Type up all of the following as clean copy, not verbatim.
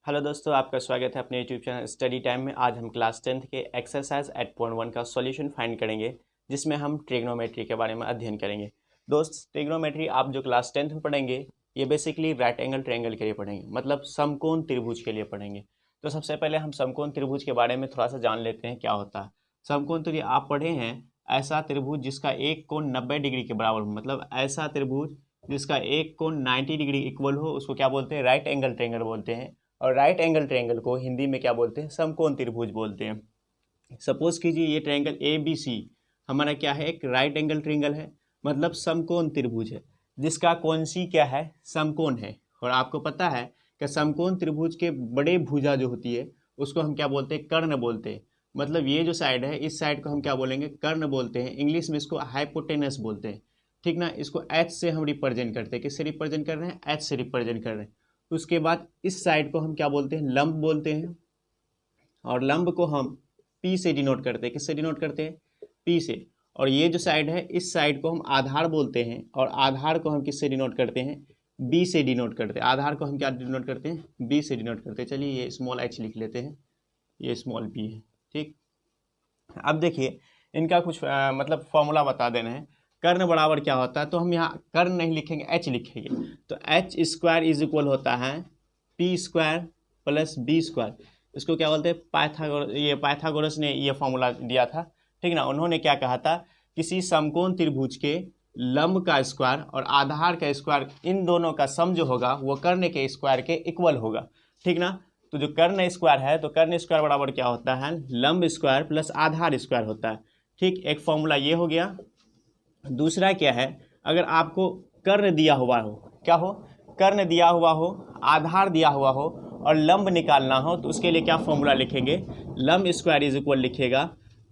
Hello दोस्तों, आपका स्वागत है अपने यूट्यूब चैनल स्टडी टाइम में। आज हम क्लास 10th के एक्सरसाइज 8.1 का सॉल्यूशन फाइंड करेंगे, जिसमें हम ट्रिग्नोमेट्री के बारे में अध्ययन करेंगे। दोस्त, ट्रिग्नोमेट्री आप जो क्लास 10th में पढ़ेंगे ये बेसिकली राइट एंगल ट्रायंगल के लिए पढ़ेंगे, मतलब समकोण त्रिभुज के लिए पढ़ेंगे। तो सबसे पहले हम समकोण त्रिभुज के बारे में थोड़ा सा जान लेते हैं क्या होता है। समकोण त्रिभुज आप पढ़े हैं, ऐसा त्रिभुज जिसका एक कोण 90 डिग्री के बराबर हो, मतलब ऐसा त्रिभुज जिसका एक कोण 90 डिग्री इक्वल हो, उसको क्या बोलते हैं? राइट एंगल ट्रायंगल बोलते हैं। और राइट एंगल ट्रायंगल को हिंदी में क्या बोलते हैं? समकोण त्रिभुज बोलते हैं। सपोज कीजिए ये ट्रायंगल ए बी सी हमारा क्या है? एक राइट एंगल ट्रायंगल है, मतलब समकोण त्रिभुज है, जिसका कोण सी क्या है? समकोण है। और आपको पता है कि समकोण त्रिभुज के बड़े भुजा जो होती है उसको हम क्या बोलते हैं? कर्ण बोलते हैं। मतलब ये जो साइड है, इस साइड को हम क्या बोलेंगे? कर्ण बोलते हैं। इंग्लिश में इसको हाइपोटेनस बोलते हैं, ठीक ना। इसको एच से हम रिप्रेजेंट करते हैं। किससे रिप्रेजेंट कर रहे हैं? एच से रिप्रेजेंट कर रहे हैं। उसके बाद इस साइड को हम क्या बोलते हैं? लंब बोलते हैं। और लंब को हम पी से डिनोट करते हैं। किससे डिनोट करते हैं? पी से। और ये जो साइड है, इस साइड को हम आधार बोलते हैं। और आधार को हम किससे डिनोट करते हैं? बी से डिनोट करते हैं। आधार को हम क्या डिनोट करते हैं? बी से डिनोट करते हैं। चलिए ये स्मॉल एच लिख लेते हैं, ये स्मॉल पी है, ठीक। अब देखिए इनका कुछ मतलब फॉर्मूला बता देना है। कर्ण बराबर क्या होता है? तो हम यहाँ कर्ण नहीं लिखेंगे, एच लिखेंगे। तो एच स्क्वायर इज इक्वल होता है P square plus B square. इसको क्या बोलते हैं? पाइथागोरस ने ये फॉर्मूला दिया था, ठीक ना। उन्होंने क्या कहा था? किसी समकोण त्रिभुज के लंब का स्क्वायर और आधार का स्क्वायर, इन दोनों का सम जो होगा वो कर्ण के स्क्वायर के इक्वल होगा, ठीक ना। तो जो कर्ण स्क्वायर है, तो कर्ण स्क्वायर बराबर क्या होता है? लंब स्क्वायर प्लस आधार स्क्वायर होता है, ठीक। एक फॉर्मूला ये हो गया। दूसरा क्या है? अगर आपको कर्ण दिया हुआ हो, क्या हो? कर्ण दिया हुआ हो, आधार दिया हुआ हो और लंब निकालना हो, तो उसके लिए क्या फॉर्मूला लिखेंगे? लंब स्क्वायर इज इक्वल लिखेगा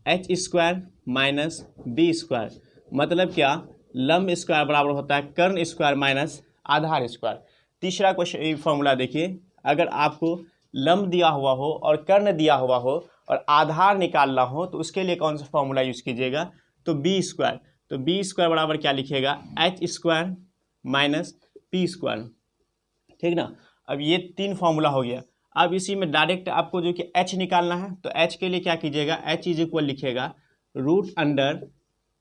H square minus B square. मतलब क्या? लंब स्क्वायर बराबर होता है कर्ण स्क्वायर माइनस आधार स्क्वायर। तीसरा क्वेश्चन फॉर्मूला देखिए, अगर आपको लंब दिया हुआ हो और कर्ण दिया हुआ हो और आधार निकालना हो, तो उसके लिए कौन सा फॉर्मूला यूज कीजिएगा? तो बी स्क्वायर। तो बी स्क्वायर बराबर क्या लिखिएगा? H square minus P square, ठीक ना। अब ये तीन फॉर्मूला हो गया। अब इसी में डायरेक्ट आपको जो कि एच निकालना है, तो एच के लिए क्या कीजिएगा? एच इज इक्वल लिखिएगा root under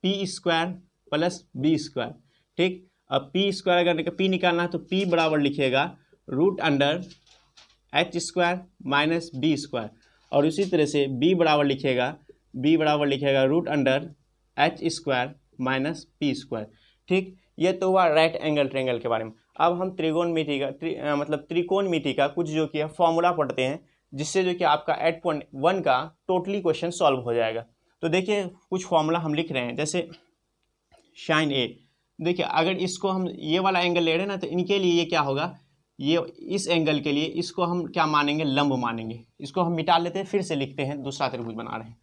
P square plus B square, ठीक। अब पी स्क्वायर अगर पी निकालना है तो पी बराबर लिखिएगा root under H square minus B square. और इसी तरह से बी बराबर लिखिएगा root under H square minus P square, ठीक। ये तो हुआ राइट एंगल ट्रायंगल के बारे में। अब हम त्रिकोणमिति का मतलब त्रिकोणमिति का कुछ जो कि है फॉर्मूला पढ़ते हैं, जिससे जो कि आपका 8.1 का टोटली क्वेश्चन सॉल्व हो जाएगा। तो देखिए कुछ फॉर्मूला हम लिख रहे हैं, जैसे साइन ए। देखिए अगर इसको हम ये वाला एंगल ले रहे हैं ना, तो इनके लिए ये क्या होगा? ये इस एंगल के लिए इसको हम क्या मानेंगे? लंब मानेंगे। इसको हम मिटा लेते हैं, फिर से लिखते हैं, दूसरा त्रिभुज बना रहे हैं।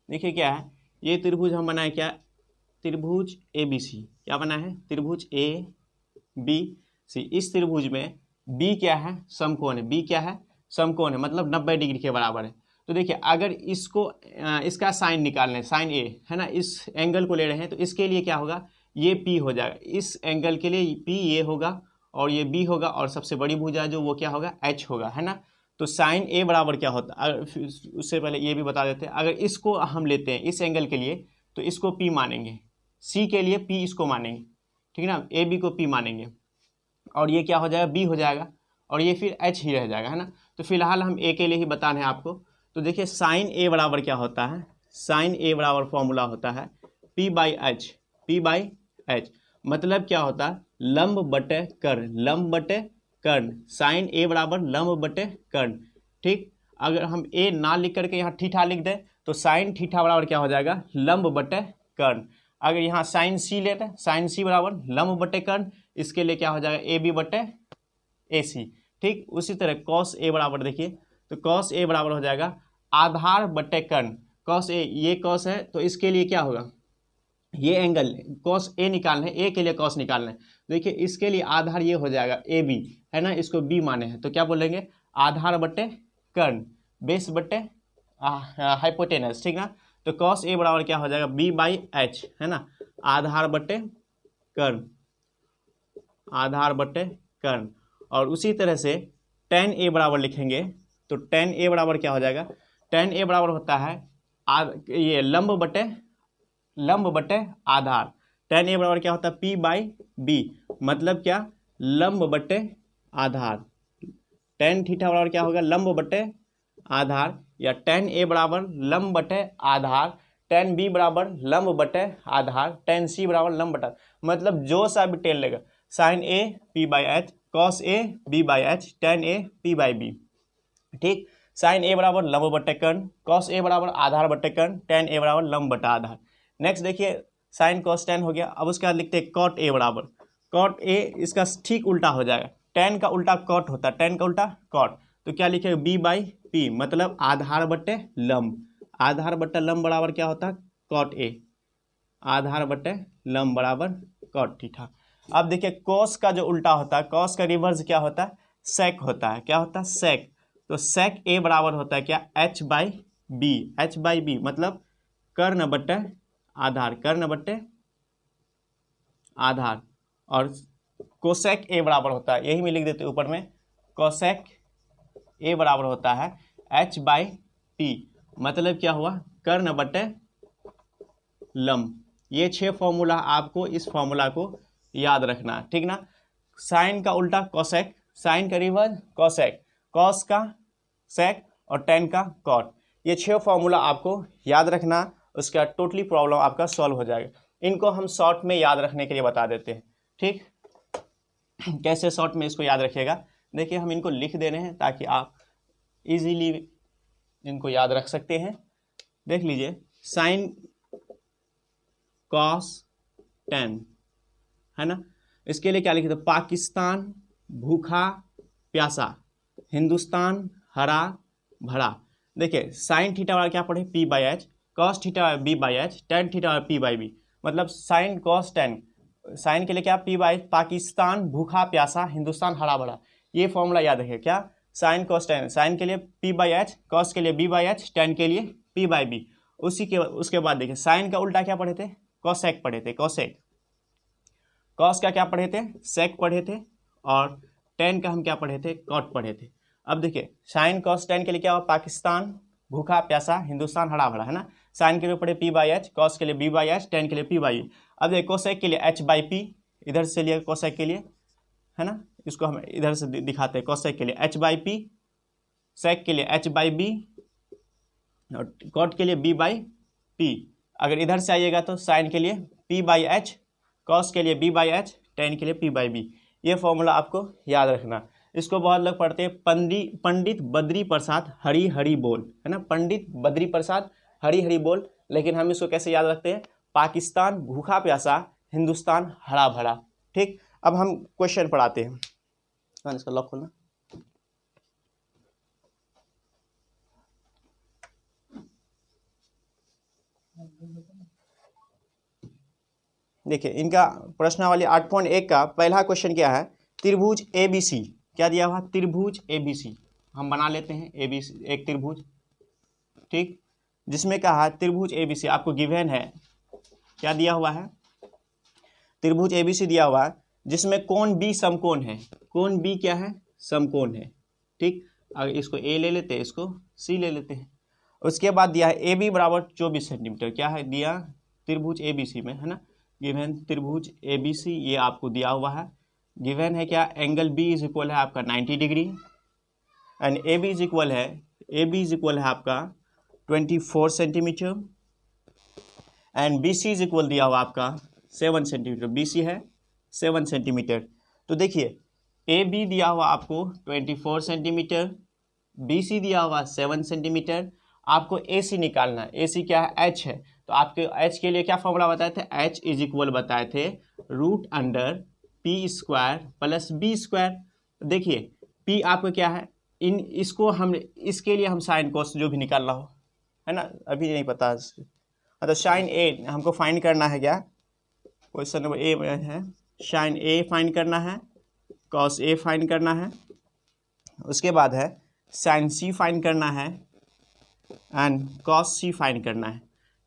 देखिए क्या है, ये त्रिभुज हम बनाए क्या? त्रिभुज ए बी सी। क्या बना है? त्रिभुज ए बी सी। इस त्रिभुज में बी क्या है? समकोण है। बी क्या है? समकोण है, मतलब 90 डिग्री के बराबर है। तो देखिए अगर इसको इसका साइन निकालना है, साइन ए है ना, इस एंगल को ले रहे हैं, तो इसके लिए क्या होगा? ये पी हो जाएगा। इस एंगल के लिए पी ये होगा और ये बी होगा, और सबसे बड़ी भुजा जो वो क्या होगा? एच होगा, है ना। तो साइन ए बराबर क्या होता है? उससे पहले ये भी बता देते हैं, अगर इसको हम लेते हैं इस एंगल के लिए, तो इसको पी मानेंगे। सी के लिए पी इसको मानेंगे, ठीक है ना। ए बी को पी मानेंगे, और ये क्या हो जाएगा? बी हो जाएगा, और ये फिर एच ही रह जाएगा, है ना। तो फिलहाल हम ए के लिए ही बता रहे हैं आपको। तो देखिए साइन ए बराबर क्या होता है? साइन ए बराबर फॉर्मूला होता है P by H. P by H मतलब क्या होता है? लंब बटे कर्ण, लंब बटे कर्ण। साइन ए बराबर लंब बटे कर्ण, ठीक। अगर हम ए ना लिख करके यहाँ थीठा लिख दें, तो साइन थीठा बराबर क्या हो जाएगा? लंब बटे कर्ण। अगर यहाँ साइन सी लेते हैं, साइन सी बराबर लंब बटे कर्ण, इसके लिए क्या हो जाएगा? ए बी बटे ए सी, ठीक। उसी तरह कॉस ए बराबर देखिए, तो कॉस ए बराबर हो जाएगा आधार बटे कर्ण। कॉस ए, ये कॉस है, तो इसके लिए क्या होगा? ये एंगल कॉस ए निकालना है, ए के लिए कॉस निकालना है। देखिए इसके लिए आधार ये हो जाएगा ए बी, है ना, इसको बी माने हैं, तो क्या बोलेंगे? आधार बटे कर्ण, बेस बटे हाइपोटेनस, ठीक ना। तो कॉस ए बराबर क्या हो जाएगा? बी बाई एच, है ना, आधार बटे कर्ण, आधार बटे कर्ण। और उसी तरह से tan a बराबर लिखेंगे तो tan a बराबर क्या हो जाएगा, tan a बराबर होता है ये लंब बटे आधार। tan a बराबर क्या होता है p/b, मतलब क्या लंब बटे आधार। tan थीटा बराबर क्या होगा लंब बटे आधार, या tan a बराबर लंब बटे आधार, tan b बराबर लंब बटे आधार, tan c बराबर लंब बटा, मतलब जो सा भी टेन लेगा sin a p/h, cos a b/h, tan a p/b। ठीक, sin a बराबर लंब बटे कर्ण, cos a बराबर आधार बटे कर्ण, tan a बराबर लंब बटा आधार। नेक्स्ट देखिए sin cos tan हो गया। अब उसके बाद लिखते हैं cot a बराबर, cot a इसका ठीक उल्टा हो जाएगा, tan का उल्टा cot होता है, tan का उल्टा cot, तो क्या लिखेगा b/p, मतलब आधार बटे लंब, आधार बटे लंब बराबर क्या होता है cot a, आधार बटे लंब बराबर cot थीटा। अब देखिए cos का जो उल्टा होता है, cos का रिवर्स क्या होता है sec होता है, क्या होता है sec, तो sec a बराबर होता है क्या h/b, h/b मतलब कर्ण बटे आधार, कर्ण बटे आधार। और कोसेक a बराबर होता है, यही में लिख देते ऊपर में, कोसेक a बराबर होता है h/p, मतलब क्या हुआ कर्ण बटे लंब। ये 6 फॉर्मूला आपको इस फॉर्मूला को याद रखना है, ठीक ना। साइन का उल्टा कोसेक, साइन का रिवर्स कोसेक, कॉस का सेक और tan का कॉट, ये 6 फॉर्मूला आपको याद रखना, उसका टोटली प्रॉब्लम आपका सॉल्व हो जाएगा। इनको हम शॉर्ट में याद रखने के लिए बता देते हैं, ठीक। कैसे शॉर्ट में इसको याद रखिएगा, देखिए हम इनको लिख दे रहे हैं ताकि आप इजीली इनको याद रख सकते हैं। देख लीजिए साइन कॉस tan, है ना, इसके लिए क्या लिखे थे पाकिस्तान भूखा प्यासा, हिंदुस्तान हरा भरा। देखिए साइन थीटा वाला क्या पढ़े p/h, cos theta b/h, tan theta p/b, मतलब साइन कॉस tan, साइन के लिए क्या p/h, पाकिस्तान भूखा प्यासा हिंदुस्तान हरा भरा, ये फॉर्मूला याद रखिए क्या साइन कॉस tan, साइन के लिए p/h, कॉस के लिए b/h, tan के लिए p/b। उसके बाद देखिए साइन का उल्टा क्या पढ़े थे कोसेक पढ़े थे, कोसेक, कॉस का क्या पढ़े थे सेक पढ़े थे, और tan का हम क्या पढ़े थे कॉट पढ़े थे। अब देखिए साइन कॉस tan के लिए क्या हुआ पाकिस्तान भूखा प्यासा हिंदुस्तान हरा भरा, है ना, साइन के लिए पढ़े p/h, कॉस के लिए b/h, tan के लिए p/b। अब देखिए कोसेक के लिए h/p, इधर से लिया कोसेक के लिए, है ना, इसको हम इधर से दिखाते हैं, कोसेक के लिए h/p, सेक के लिए h/b और कॉट के लिए b/p। अगर इधर से आइएगा तो साइन के लिए p/h, कॉस के लिए b/h, tan के लिए p/b। ये फॉर्मूला आपको याद रखना। इसको बहुत लोग पढ़ते हैं पंडित बद्री प्रसाद हरी हरी बोल, है ना, पंडित बद्री प्रसाद हरी हरी बोल, लेकिन हम इसको कैसे याद रखते हैं पाकिस्तान भूखा प्यासा हिंदुस्तान हरा भरा। ठीक, अब हम क्वेश्चन पढ़ाते हैं, इसका लॉक खोलना। देखिए इनका प्रश्नावली 8.1 का पहला क्वेश्चन क्या है, त्रिभुज ABC, क्या दिया हुआ त्रिभुज ABC, हम बना लेते हैं ABC एक त्रिभुज, ठीक, जिसमें कहा है त्रिभुज ABC आपको गिवन है, क्या दिया हुआ है त्रिभुज ABC दिया हुआ है जिसमें कोण B समकोण है, कोण B क्या है समकोण है, ठीक। अगर इसको A ले लेते हैं, इसको C ले लेते हैं। उसके बाद दिया है AB बराबर 24 सेंटीमीटर, क्या है दिया त्रिभुज ABC में, है ना, गिवन त्रिभुज ABC ये आपको दिया हुआ है। गिवन है क्या एंगल B इज इक्वल है आपका 90 degree and AB is equal है आपका 24 centimetre and BC is equal दिया हुआ आपका 7 सेंटीमीटर, BC है 7 सेंटीमीटर। तो देखिए AB दिया हुआ आपको 24 सेंटीमीटर, BC दिया हुआ 7 सेंटीमीटर, आपको AC निकालना है। AC क्या है H है, तो आपके H के लिए क्या फॉर्मूला बताए थे, H इज इक्वल बताए थे √P² प्लस B²। देखिए P आपको क्या है, इसको हम इसके लिए हम साइन कोस जो भी निकालना हो, है ना, अभी नहीं पता, तो साइन A हमको फाइंड करना है, क्या क्वेश्चन नंबर A में है, साइन A फाइंड करना है, कॉस A फाइंड करना है, उसके बाद है साइन C फाइंड करना है एंड कॉस C फाइंड करना है,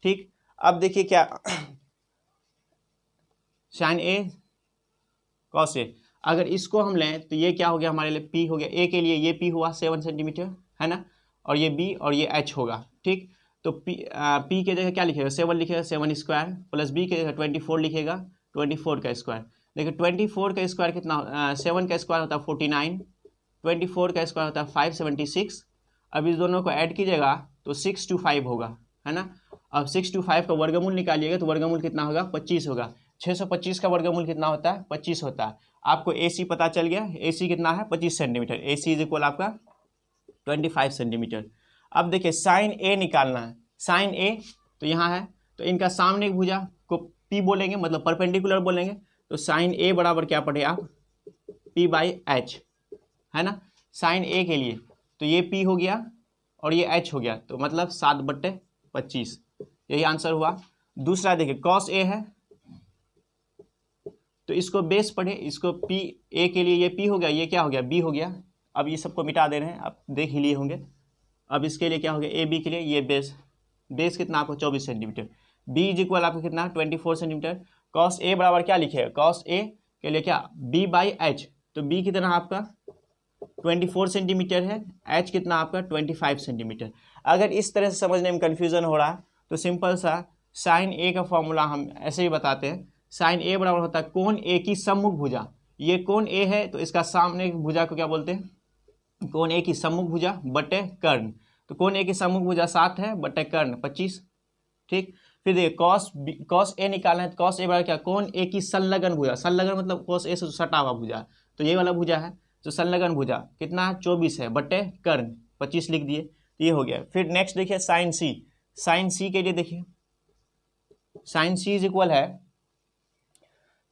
ठीक। अब देखिए क्या साइन A कॉस A, अगर इसको हम लें तो ये क्या हो गया हमारे लिए, पी हो गया। ए के लिए ये पी हुआ 7 सेंटीमीटर, है ना, और ये बी और ये एच होगा। ठीक, तो पी के जगह क्या लिखेगा, 7 लिखेगा, 7 स्क्वायर, प्लस बी के जगह 24 लिखेगा, 24 का स्क्वायर। देखिए 24 का स्क्वायर कितना, 7 का स्क्वायर होता है 49, 24 का स्क्वायर होता है 576। अब इस दोनों को ऐड कीजिएगा तो 6 to 5 होगा, है ना। अब 6 to 5 का वर्गमूल निकालिएगा तो वर्गमूल कितना होगा, 25 होगा। 625 का वर्गमूल कितना होता है, 25 होता है। आपको AC पता चल गया, AC कितना है, 25 सेंटीमीटर। AC इज इक्वल आपका 25 सेंटीमीटर। अब देखिए साइन A निकालना है, साइन A तो यहाँ है, तो इनका सामने भुजा को P बोलेंगे, मतलब परपेंडिकुलर बोलेंगे। तो साइन A बराबर क्या पढ़े आप, P/H, है ना। साइन A के लिए तो ये P हो गया और ये H हो गया, तो मतलब 7/25, यही आंसर हुआ। दूसरा देखिए कॉस A है, तो इसको बेस पढ़े, इसको P A के लिए ये P हो गया, ये क्या हो गया, B हो गया। अब ये सबको मिटा दे रहे हैं, आप देख ही लिए होंगे। अब इसके लिए क्या हो गया, AB के लिए ये बेस कितना आपको 24 सेंटीमीटर। B इज इक्वल आपको कितना 24 सेंटीमीटर। कॉस A बराबर क्या लिखेगा, कॉस A के लिए क्या, B/H, तो B कितना आपका 24 सेंटीमीटर है, H कितना आपका 25 सेंटीमीटर। अगर इस तरह से समझने में कन्फ्यूजन हो रहा है तो सिंपल सा साइन A का फॉर्मूला हम ऐसे ही बताते हैं। साइन A बराबर होता है कोण A की सम्मुख भुजा। ये कोण A है तो इसका सामने की भुजा को क्या बोलते हैं, कोण A की सम्मुख भुजा बटे कर्ण। तो कोण A की सम्मुख भुजा 7 है बटे कर्ण 25। ठीक, फिर देखिए कॉस A निकालना है, तो कॉस A बराबर क्या, कोण A की संलग्न भुजा। संलग्न मतलब कॉस A से सटा हुआ भुजा, तो ये वाला भुजा है, तो संलग्न भुजा कितना है 24 है बटे कर्ण 25 लिख दिए, तो ये हो गया। फिर नेक्स्ट देखिए साइन C। साइन C के लिए देखिए साइन C इज इक्वल है,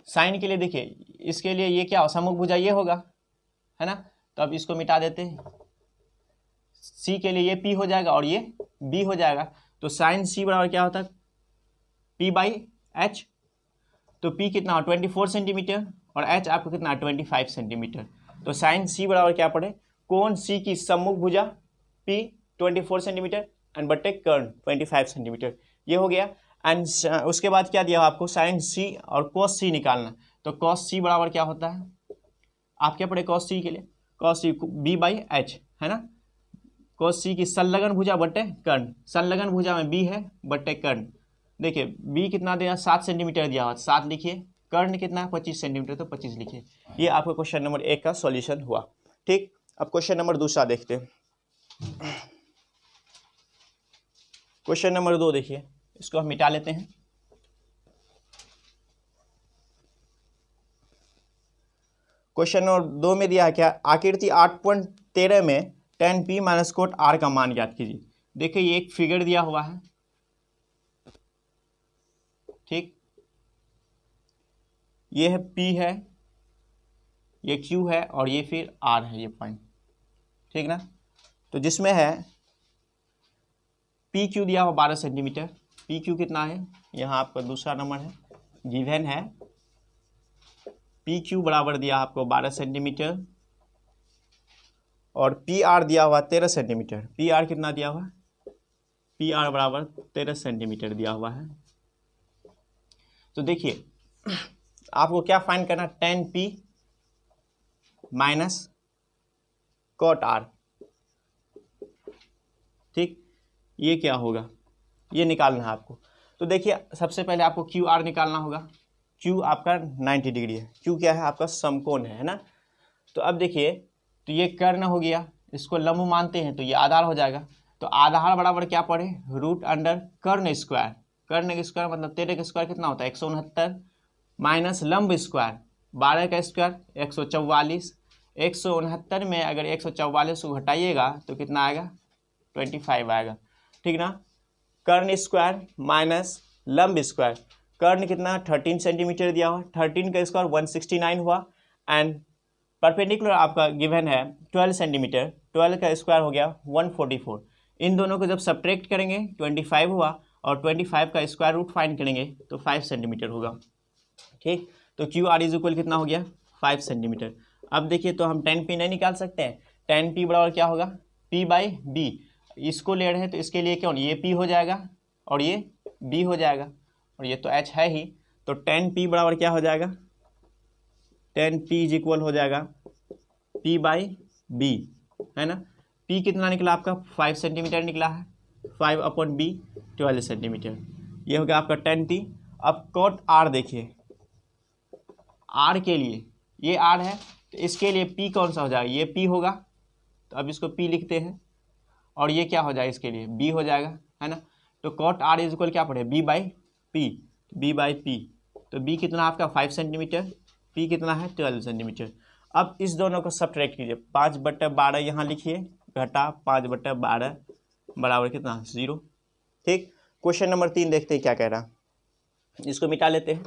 साइन के लिए देखिए इसके लिए ये क्या हो, सम्मुख भुजा ये होगा, है ना। तो अब इसको मिटा देते हैं, C के लिए ये P हो जाएगा और ये B हो जाएगा। तो साइन C बराबर क्या होता है, P/H। तो P कितना हो 24 सेंटीमीटर और H आपको कितना 25 सेंटीमीटर। तो साइन C बराबर क्या पड़े, कोण C की सम्मुख भुजा P 24 सेंटीमीटर एंड बटे कर्ण 25 सेंटीमीटर, ये हो गया। एंड उसके बाद क्या दिया आपको, साइन C और कोस C निकालना। तो कोस C बराबर क्या होता है, आप क्या पढ़े कोस C के लिए, कोस C B/H, है ना। कोस C की संलग्न भुजा बटे कर्ण, संलग्न भुजा में B है बटे कर्ण। देखिए B कितना दिया 7 सेंटीमीटर दिया हुआ, 7 लिखिए, कर्ण कितना है 25 सेंटीमीटर, तो 25 लिखिए। ये आपको क्वेश्चन नंबर 1 का सॉल्यूशन हुआ। ठीक, अब क्वेश्चन नंबर दूसरा देखते हैं। क्वेश्चन नंबर 2 देखिए, इसको हम मिटा लेते हैं। क्वेश्चन नंबर 2 में दिया है क्या, आकृति 8.13 में tan P minus cot R का मान ज्ञात कीजिए। देखिए ये एक फिगर दिया हुआ है, ठीक, ये है P है, ये Q है और ये फिर R है, ये पॉइंट, ठीक ना। तो जिसमें है PQ दिया हुआ 12 सेंटीमीटर, PQ कितना है, यहाँ आपका दूसरा नंबर है, गिवन है PQ बराबर दिया आपको 12 सेंटीमीटर और PR दिया हुआ 13 सेंटीमीटर। PR कितना दिया हुआ, PR बराबर 13 सेंटीमीटर दिया हुआ है। तो देखिए आपको क्या फाइंड करना, tan P minus cot R, ठीक, ये क्या होगा, ये निकालना है आपको। तो देखिए सबसे पहले आपको QR निकालना होगा। Q आपका 90 डिग्री है, Q क्या है आपका समकोण है ना। तो अब देखिए, तो ये कर्ण हो गया, इसको लंब मानते हैं तो ये आधार हो जाएगा। तो आधार बराबर क्या पड़े, रूट अंडर कर्ण स्क्वायर। कर्ण स्क्वायर मतलब 13 का स्क्वायर कितना होता है 169, माइनस लंब स्क्वायर 12 का स्क्वायर 144। 169 में अगर 144 को घटाइएगा तो कितना आएगा 25 आएगा, ठीक ना। कर्ण स्क्वायर माइनस लंब स्क्वायर, कर्ण कितना 13 सेंटीमीटर दिया हुआ, 13 का स्क्वायर 169 हुआ एंड परपेंडिकुलर आपका गिवन है 12 सेंटीमीटर, 12 का स्क्वायर हो गया 144। इन दोनों को जब सब्ट्रैक्ट करेंगे 25 हुआ और 25 का स्क्वायर रूट फाइंड करेंगे तो 5 सेंटीमीटर होगा, ठीक। तो QR इज इक्वल कितना हो गया 5 सेंटीमीटर। अब देखिए तो हम tan P नहीं निकाल सकते हैं, tan P बराबर क्या होगा P/B। इसको ले रहे हैं तो इसके लिए क्या होना, ये P हो जाएगा और ये B हो जाएगा और ये तो H है ही, तो tan P बराबर क्या हो जाएगा 10 p इज इक्वल हो जाएगा p बाई b, है ना। p कितना निकला आपका 5 सेंटीमीटर निकला है, 5 अपॉन b 12 सेंटीमीटर, ये हो गया आपका 10t। अब कॉट r देखिए, r के लिए ये r है तो इसके लिए p कौन सा हो जाएगा, ये p होगा, तो अब इसको p लिखते हैं, और ये क्या हो जाएगा इसके लिए b हो जाएगा, है ना। तो कॉट r इज इक्वल क्या पड़े b by p, b by p, तो b कितना आपका 5 सेंटीमीटर, p कितना है 12 सेंटीमीटर। अब इस दोनों को सब्ट्रैक्ट कीजिए, 5/12 यहाँ लिखिए, घटा 5/12 बराबर कितना 0। ठीक, क्वेश्चन नंबर 3 देखते हैं क्या कह रहा, इसको मिटा लेते हैं।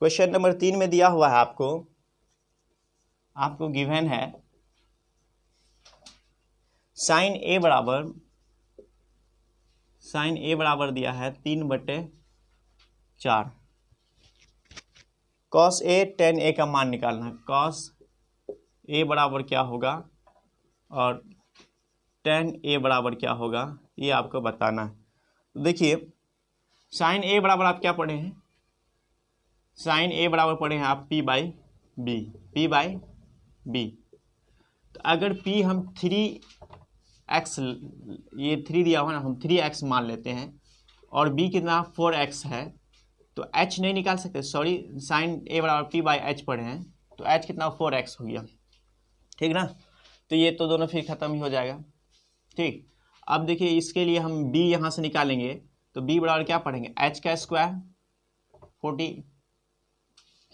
क्वेश्चन नंबर 3 में दिया हुआ है आपको गिवन है साइन ए बराबर दिया है 3/4, कॉस ए tan ए का मान निकालना है, कॉस ए बराबर क्या होगा और tan ए बराबर क्या होगा ये आपको बताना है। तो देखिए साइन ए बराबर आप क्या पढ़े हैं, साइन ए बराबर पढ़े हैं आप p बाई बी। तो अगर p हम 3x, ये 3 दिया हुआ ना, हम 3x मान लेते हैं और b कितना 4x है, तो h नहीं निकाल सकते, सॉरी, साइन ए बराबर p बाई h पढ़े हैं, तो h कितना 4x हो गया, ठीक ना। तो ये तो दोनों फिर खत्म ही हो जाएगा। ठीक, अब देखिए इसके लिए हम b यहाँ से निकालेंगे, तो b बराबर क्या पढ़ेंगे h का स्क्वायर 40,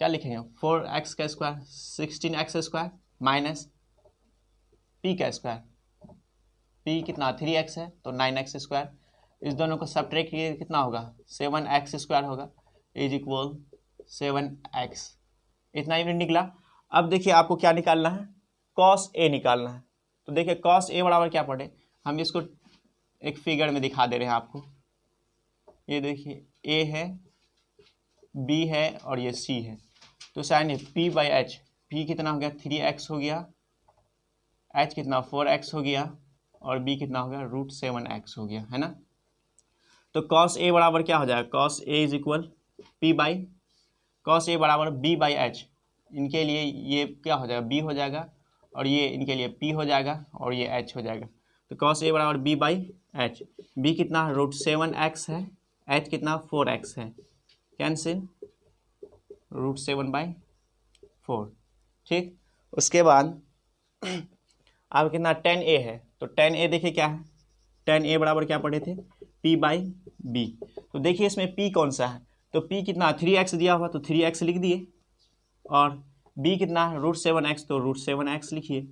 क्या लिखेंगे 4x का square 16x square minus p का स्क्वायर, p कितना 3x है तो 9x स्क्वायर, इस दोनों को सब्ट्रैक्ट किए कितना होगा 7x स्क्वायर होगा, इज इक्वल 7x, इतना यूनिट निकला। अब देखिए आपको क्या निकालना है, cos a निकालना है। तो देखिए cos a बराबर क्या पढ़े, हम इसको एक फिगर में दिखा दे रहे हैं आपको, ये देखिए a है, b है और ये c है, तो sine p by h, p कितना हो गया 3x हो गया, h कितना 4x हो गया और b कितना हो गया √7x हो गया, है ना। तो cos a बराबर क्या हो जाएगा, cos a is equal p by, cos a बराबर b बाई h, इनके लिए ये क्या हो जाएगा b हो जाएगा और ये इनके लिए p हो जाएगा और ये h हो जाएगा। तो cos a बराबर b बाई h, b कितना √7x है, h कितना 4x है, कैंसिल √7/4। ठीक, उसके बाद अब कितना tan a है, तो tan a देखिए क्या है, tan a बराबर क्या पढ़े थे p बाई b। तो देखिए इसमें p कौन सा है, तो p कितना 3x दिया हुआ तो 3x लिख दिए, और b कितना √7x तो √7x लिखिए,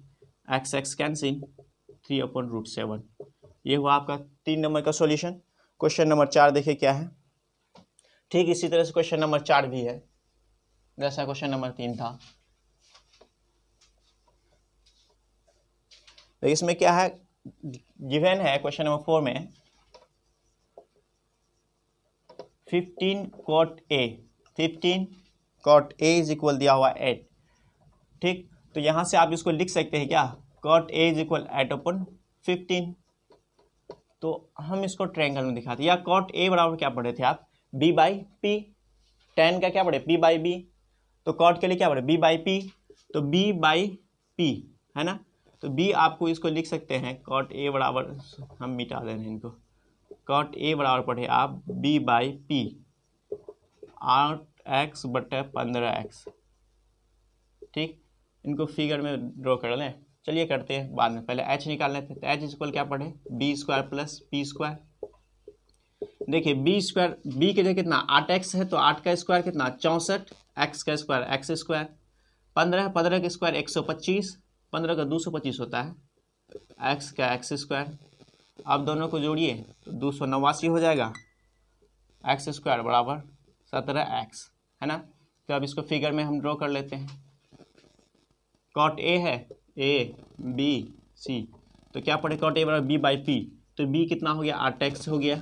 x कैंसिल 3/√7। ये हुआ आपका 3 नंबर का सॉल्यूशन। क्वेश्चन नंबर 4 देखिए क्या है। ठीक इसी तरह से क्वेश्चन नंबर 4 भी है, जैसा क्वेश्चन नंबर 3 था। तो इसमें क्या है, गिवन है क्वेश्चन नंबर 4 में 15 cot a इज इक्वल दिया हुआ 8। ठीक, तो यहां से आप इसको लिख सकते हैं क्या, cot a इज इक्वल 8/15। तो हम इसको ट्रायंगल में दिखाते हैं, या cot a बराबर क्या पढ़े थे आप b बाई p, tan का क्या पढ़े p बाई b, तो cot के लिए क्या पढ़े b बाई p, तो b बाई p, है ना। तो b आपको इसको लिख सकते हैं cot a बराबर, हम मिटा दे रहे हैं इनको, cot a बराबर पढ़े आप b बाई p 8x/15x। ठीक, इनको फिगर में ड्रॉ कर लें, चलिए करते हैं बाद में, पहले h निकाल लेते हैं। तो h इक्वल क्या पढ़े b square plus p square. देखिए b स्क्वायर, b के जगह कितना 8x है तो 8 का स्क्वायर कितना 64, x का स्क्वायर x स्क्वायर, 15 का स्क्वायर 125, 15 का 225 होता है, x का x स्क्वायर। अब दोनों को जोड़िए तो 289 हो जाएगा, x स्क्वायर बराबर 17x, है ना। तो अब इसको फिगर में हम ड्रॉ कर लेते हैं। cot a है a b c, तो क्या पढ़े cot a बराबर b बाई p, तो b कितना हो गया 8x हो गया,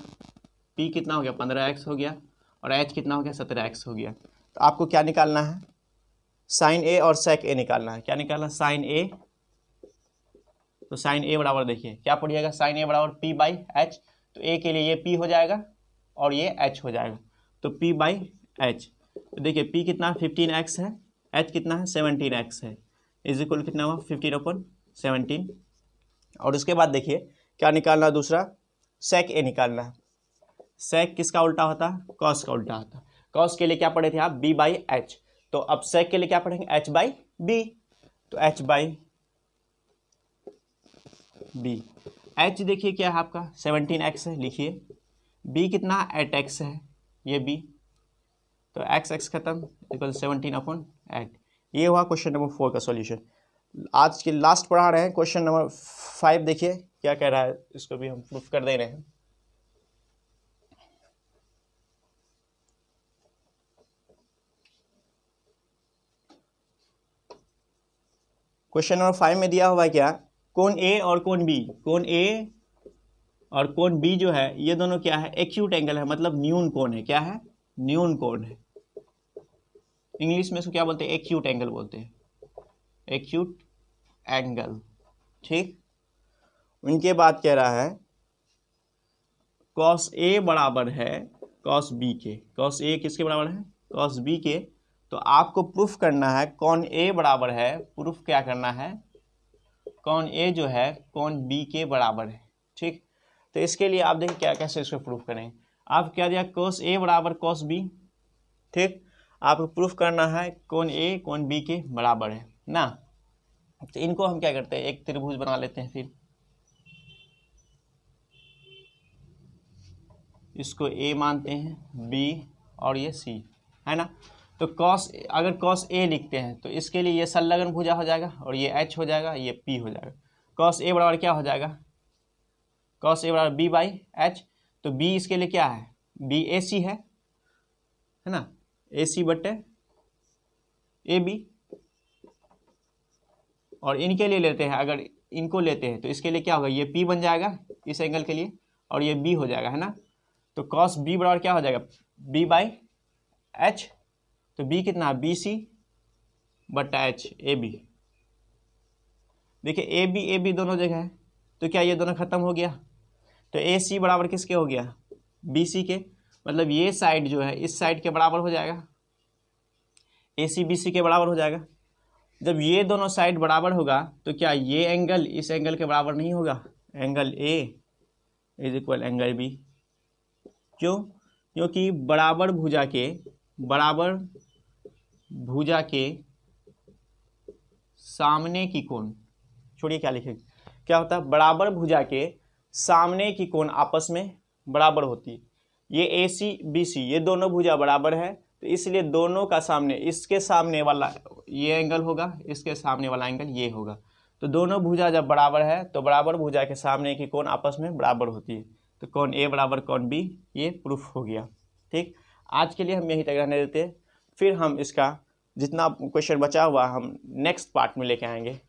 p कितना हो गया 15x हो गया और h कितना हो गया 17x हो गया। तो आपको क्या निकालना है, साइन a और सेक a निकालना है। क्या निकालना है, साइन a तो साइन ए बराबर देखिए क्या पढ़िएगा, साइन ए बराबर पी बाई एच। तो ए के लिए ये पी हो जाएगा और ये एच हो जाएगा, तो पी बाई एच। तो देखिए पी कितना 15x है, एच कितना है 17x है, इज इक्वल कितना हुआ 15/17। और उसके बाद देखिए क्या निकालना है, दूसरा सेक ए निकालना है। सेक किसका उल्टा होता है, कॉस का उल्टा होता है। कॉस के लिए क्या पढ़े थे आप, बी बाई एच। तो अब सेक के लिए क्या पढ़ेंगे, एच बाई बी। तो एच बाई बी। एच देखिए क्या है आपका 17x है, लिखिए। बी कितना 8x है, ये बी। तो एक्स एक्स खत्म, इक्वल 17/8। ये हुआ क्वेश्चन नंबर 4 का सॉल्यूशन। आज के लास्ट पढ़ा रहे हैं क्वेश्चन नंबर 5, देखिए क्या कह रहा है, इसको भी हम प्रूफ कर दे रहे हैं। क्वेश्चन नंबर 5 में दिया हुआ है क्या, कोण ए और कोण बी। कोण ए और कोण बी जो है ये दोनों क्या है, एक्यूट एंगल है, मतलब न्यून कोण है। क्या है, न्यून कोण है। इंग्लिश में इसको क्या बोलते हैं, एक्यूट एंगल बोलते हैं, एक्यूट एंगल। ठीक, उनके बाद कह रहा है कॉस ए बराबर है कॉस बी के। कॉस ए किसके बराबर है, कॉस बी के। तो आपको प्रूफ करना है कॉन ए बराबर है, प्रूफ क्या करना है, कॉन ए जो है कॉन बी के बराबर है। ठीक, तो इसके लिए आप देखिए क्या कैसे इसको प्रूफ करेंगे। आप क्या दिया, कॉस ए बराबर कॉस बी। ठीक, आपको प्रूफ करना है कॉन ए कॉन बी के बराबर है ना। तो इनको हम क्या करते हैं, एक त्रिभुज बना लेते हैं। फिर इसको ए मानते हैं, बी और ये सी है ना। तो कॉस, अगर कॉस ए लिखते हैं तो इसके लिए ये संलग्न भुजा हो जाएगा और ये एच हो जाएगा, ये पी हो जाएगा। कॉस ए बराबर क्या हो जाएगा, कॉस ए बराबर बी बाई एच। तो बी इसके लिए क्या है, बी ए सी है ना, ए सी बटे ए बी। और इनके लिए लेते हैं, अगर इनको लेते हैं तो इसके लिए क्या होगा, ये पी बन जाएगा इस एंगल के लिए और ये बी हो जाएगा है ना। तो कॉस बी बराबर क्या हो जाएगा, बी बाई एच। तो बी कितना, बी सी बटा एच ए बी। देखिए ए बी दोनों जगह है, तो क्या ये दोनों खत्म हो गया। तो ए सी बराबर किसके हो गया, बी सी के। मतलब ये साइड जो है इस साइड के बराबर हो जाएगा, ए सी बी सी के बराबर हो जाएगा। जब ये दोनों साइड बराबर होगा तो क्या ये एंगल इस एंगल के बराबर नहीं होगा, angle A is equal angle B. क्यों, क्योंकि बराबर भुजा के सामने की कोण, छोड़िए क्या लिखेंगे, क्या होता है, बराबर भुजा के सामने की कोण आपस में बराबर होती है। ये ए सी बी सी ये दोनों भुजा बराबर है, तो इसलिए दोनों का सामने, इसके सामने वाला ये एंगल होगा, इसके सामने वाला एंगल ये होगा। तो दोनों भुजा जब बराबर है तो बराबर भुजा के सामने की कोण आपस में बराबर होती है। तो कौन ए बराबर कौन बी, ये प्रूफ हो गया। ठीक, आज के लिए हम यहीं तक रहने देते हैं, फिर हम इसका जितना क्वेश्चन बचा हुआ हम नेक्स्ट पार्ट में लेके आएंगे।